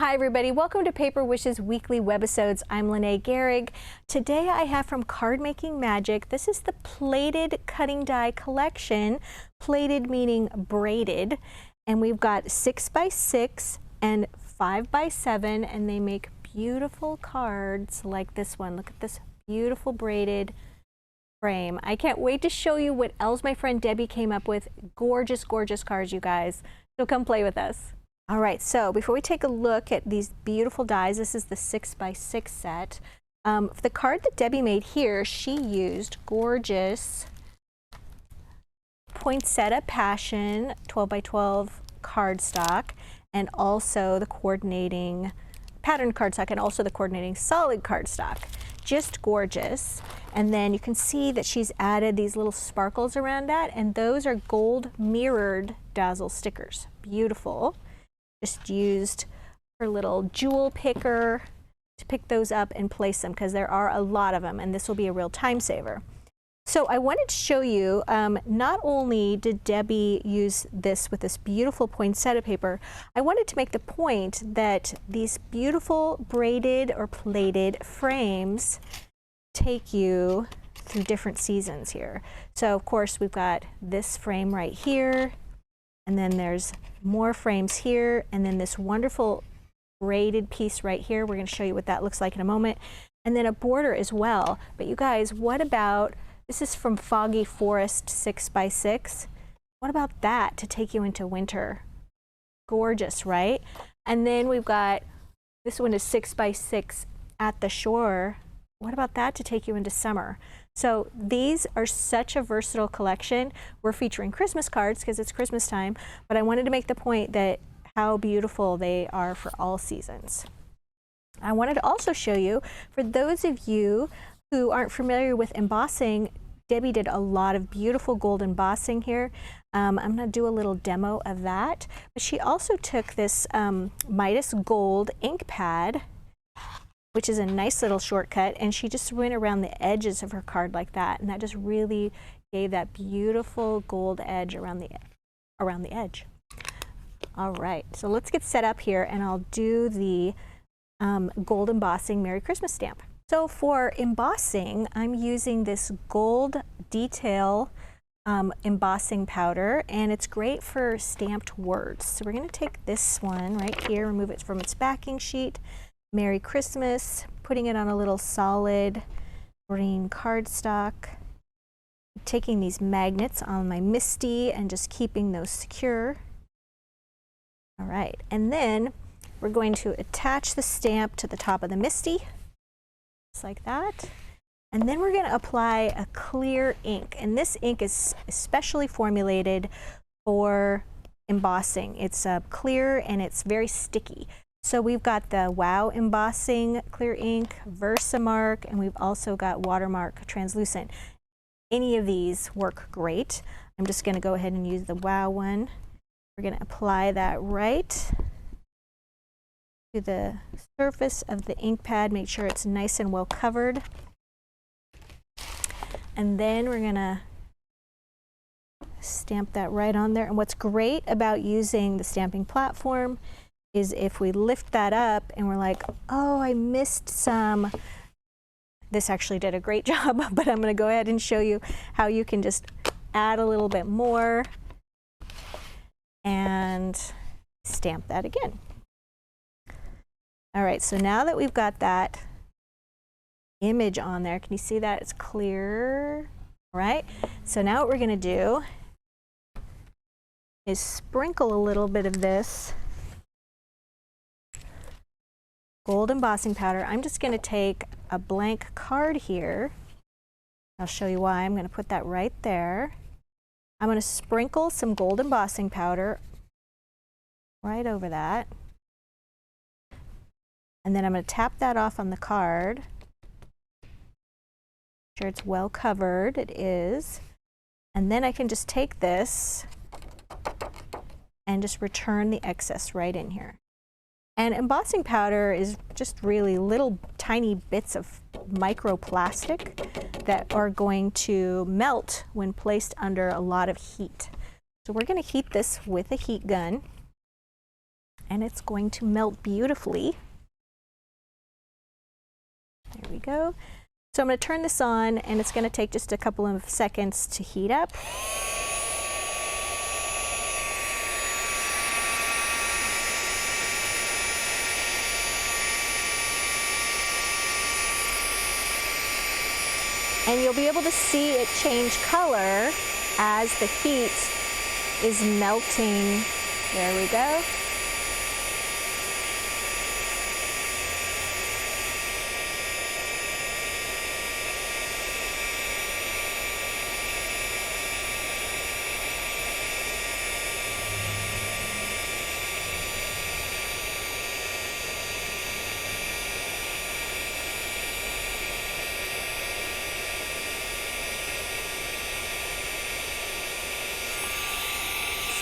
Hi everybody, welcome to Paper Wishes weekly webisodes. I'm Lene Gehrig. Today I have from Card Making Magic, this is the Plaited cutting die collection, plaited meaning braided, and we've got 6x6 and 5x7, and they make beautiful cards like this one. Look at this beautiful braided frame. I can't wait to show you what else my friend Debbie came up with. Gorgeous, gorgeous cards, you guys. So come play with us. All right, so before we take a look at these beautiful dies, this is the 6x6 set. For the card that Debbie made here, she used gorgeous Poinsettia Passion 12x12 cardstock, and also the coordinating patterned cardstock, and also the coordinating solid cardstock. Just gorgeous. And then you can see that she's added these little sparkles around that, and those are gold mirrored Dazzle stickers. Beautiful. Just used her little jewel picker to pick those up and place them, because there are a lot of them, and this will be a real time saver. So I wanted to show you, not only did Debbie use this with this beautiful poinsettia paper, I wanted to make the point that these beautiful braided or plaited frames take you through different seasons here. So of course we've got this frame right here, and then there's more frames here, and then this wonderful braided piece right here. We're going to show you what that looks like in a moment. And then a border as well. But you guys, what about, this is from Foggy Forest 6x6. What about that to take you into winter? Gorgeous, right? And then we've got, this one is 6x6 at the shore. What about that to take you into summer? So these are such a versatile collection. We're featuring Christmas cards because it's Christmas time, but I wanted to make the point that how beautiful they are for all seasons. I wanted to also show you, for those of you who aren't familiar with embossing, Debbie did a lot of beautiful gold embossing here. I'm going to do a little demo of that. But she also took this Midas Gold ink pad, which is a nice little shortcut, and she just went around the edges of her card like that, and that just really gave that beautiful gold edge around the edge. All right, so let's get set up here, and I'll do the gold embossing Merry Christmas stamp. So for embossing, I'm using this gold detail embossing powder, and it's great for stamped words. So we're going to take this one right here, remove it from its backing sheet, Merry Christmas, putting it on a little solid green cardstock, taking these magnets on my Misty and just keeping those secure. All right, and then we're going to attach the stamp to the top of the Misty, just like that. And then we're going to apply a clear ink, and this ink is especially formulated for embossing. It's clear and it's very sticky. So we've got the Wow Embossing Clear Ink, Versamark, and we've also got Watermark Translucent. Any of these work great. I'm just going to go ahead and use the Wow one. We're going to apply that right to the surface of the ink pad. Make sure it's nice and well covered. And then we're going to stamp that right on there. And what's great about using the stamping platform is if we lift that up and we're like, oh, I missed some. This actually did a great job, but I'm going to go ahead and show you how you can just add a little bit more and stamp that again. All right, so now that we've got that image on there, can you see that? It's clear, right? So now what we're going to do is sprinkle a little bit of this gold embossing powder. I'm just going to take a blank card here. I'll show you why. I'm going to put that right there. I'm going to sprinkle some gold embossing powder right over that. And then I'm going to tap that off on the card. Make sure it's well covered. It is. And then I can just take this and just return the excess right in here. And embossing powder is just really little tiny bits of microplastic that are going to melt when placed under a lot of heat. So we're going to heat this with a heat gun. and it's going to melt beautifully. There we go. So I'm going to turn this on, and it's going to take just a couple of seconds to heat up. And you'll be able to see it change color as the heat is melting. There we go.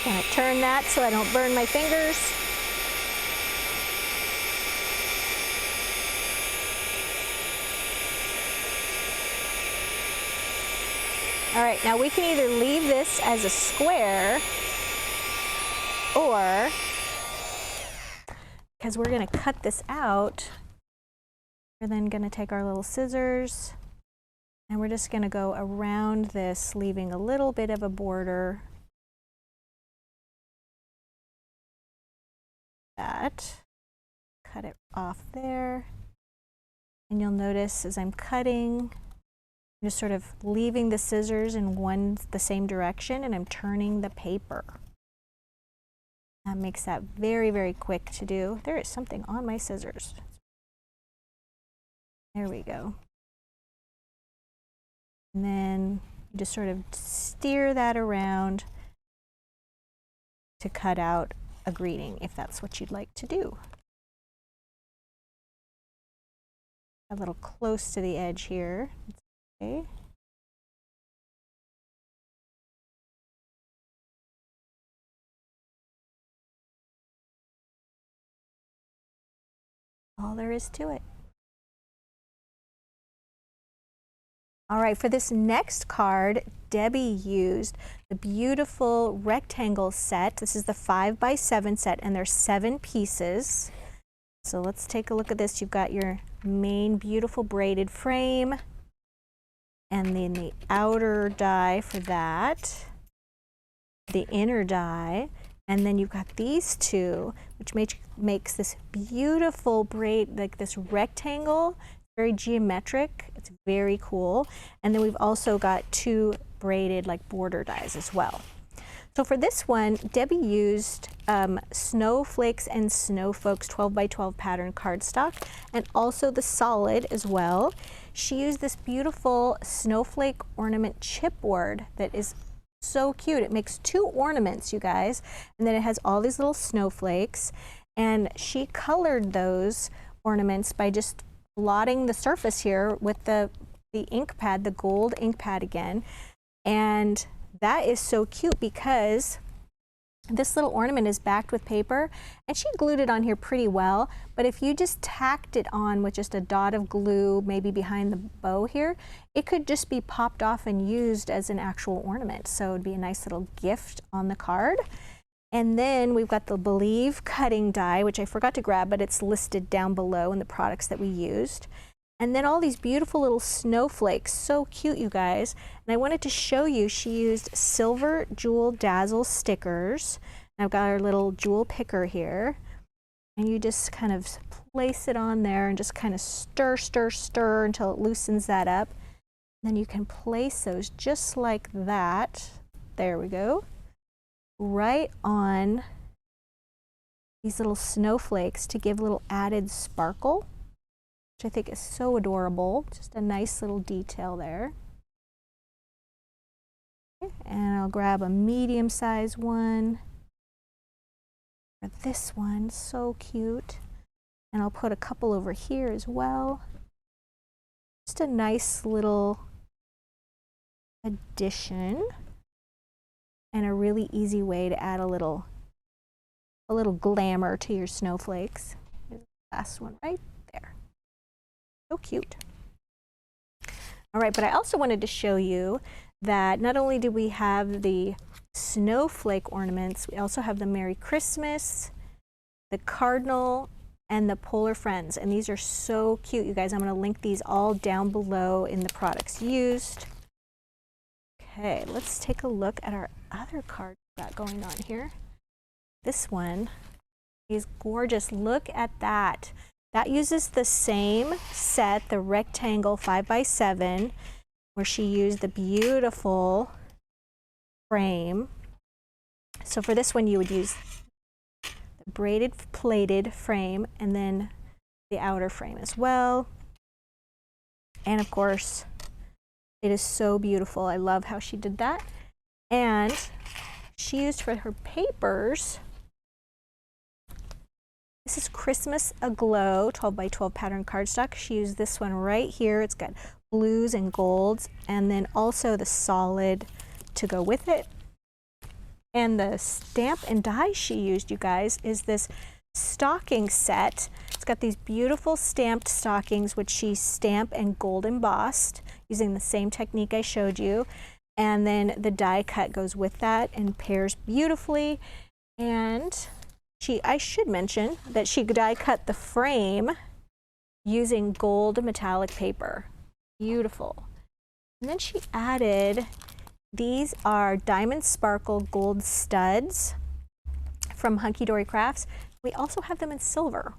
Just gonna turn that so I don't burn my fingers. All right, now we can either leave this as a square, or, because we're gonna cut this out, we're then gonna take our little scissors and we're just gonna go around this, leaving a little bit of a border. That. Cut it off there. And you'll notice as I'm cutting, I'm just sort of leaving the scissors in the same direction, and I'm turning the paper. That makes that very, very quick to do. There is something on my scissors. There we go. And then you just sort of steer that around to cut out a greeting, if that's what you'd like to do. A little close to the edge here. Okay. All there is to it. All right, for this next card, Debbie used the beautiful rectangle set. This is the 5x7 set, and there's 7 pieces. So let's take a look at this. You've got your main beautiful braided frame, and then the outer die for that, the inner die, and then you've got these two, which makes this beautiful braid, like this rectangle. Very geometric. It's very cool. And then we've also got 2 braided like border dies as well. So for this one, Debbie used Snowflakes and Snowfolks 12x12 pattern cardstock, and also the solid as well. She used this beautiful snowflake ornament chipboard that is so cute. It makes 2 ornaments, you guys, and then it has all these little snowflakes, and she colored those ornaments by just blotting the surface here with the ink pad, the gold ink pad again. And that is so cute because this little ornament is backed with paper, and she glued it on here pretty well, but if you just tacked it on with just a dot of glue, maybe behind the bow here, it could just be popped off and used as an actual ornament. So it'd be a nice little gift on the card. And then we've got the Believe cutting die, which I forgot to grab, but it's listed down below in the products that we used. And then all these beautiful little snowflakes, so cute, you guys. And I wanted to show you, she used Silver Jewel Dazzle stickers. And I've got our little jewel picker here. And you just kind of place it on there and just kind of stir, stir, stir until it loosens that up. And then you can place those just like that. There we go. Right on these little snowflakes to give a little added sparkle, which I think is so adorable. Just a nice little detail there. Okay, and I'll grab a medium-sized one for this one, so cute. And I'll put a couple over here as well. Just a nice little addition. And a really easy way to add a little glamour to your snowflakes. Here's the last one right there. So cute. All right, but I also wanted to show you that not only do we have the snowflake ornaments, we also have the Merry Christmas the cardinal, and the polar friends. And these are so cute, you guys. I'm going to link these all down below in the products used. Okay, let's take a look at our other card we've got going on here. This one is gorgeous. Look at that. That uses the same set, the rectangle 5x7, where she used the beautiful frame. So for this one, you would use the braided plaited frame and then the outer frame as well. And of course, it is so beautiful. I love how she did that. And she used for her papers, this is Christmas Aglow 12x12 pattern cardstock. She used this one right here. It's got blues and golds, and then also the solid to go with it. And the stamp and die she used, you guys, is this stocking set. It's got these beautiful stamped stockings, which she stamped and gold embossed using the same technique I showed you. And then the die cut goes with that and pairs beautifully. And I should mention that she die cut the frame using gold metallic paper. Beautiful. And then she added, these are diamond sparkle gold studs from Hunky Dory Crafts. We also have them in silver.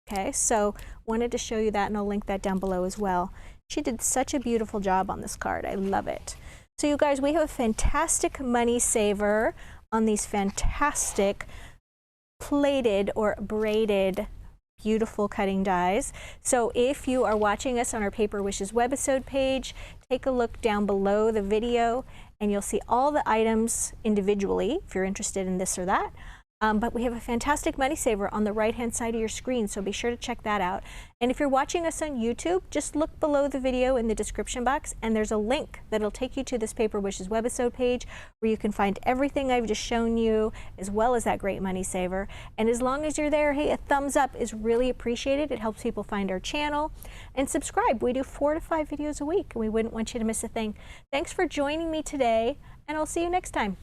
Okay, so wanted to show you that, and I'll link that down below as well. She did such a beautiful job on this card. I love it. So you guys, we have a fantastic money saver on these fantastic plaited or braided beautiful cutting dies. So if you are watching us on our Paper Wishes webisode page, take a look down below the video and you'll see all the items individually if you're interested in this or that. But we have a fantastic money saver on the right hand side of your screen, so be sure to check that out. And if you're watching us on YouTube, just look below the video in the description box and there's a link that'll take you to this Paper Wishes webisode page where you can find everything I've just shown you, as well as that great money saver. And as long as you're there, hey, a thumbs up is really appreciated. It helps people find our channel. And subscribe. We do 4 to 5 videos a week and we wouldn't want you to miss a thing. Thanks for joining me today, and I'll see you next time.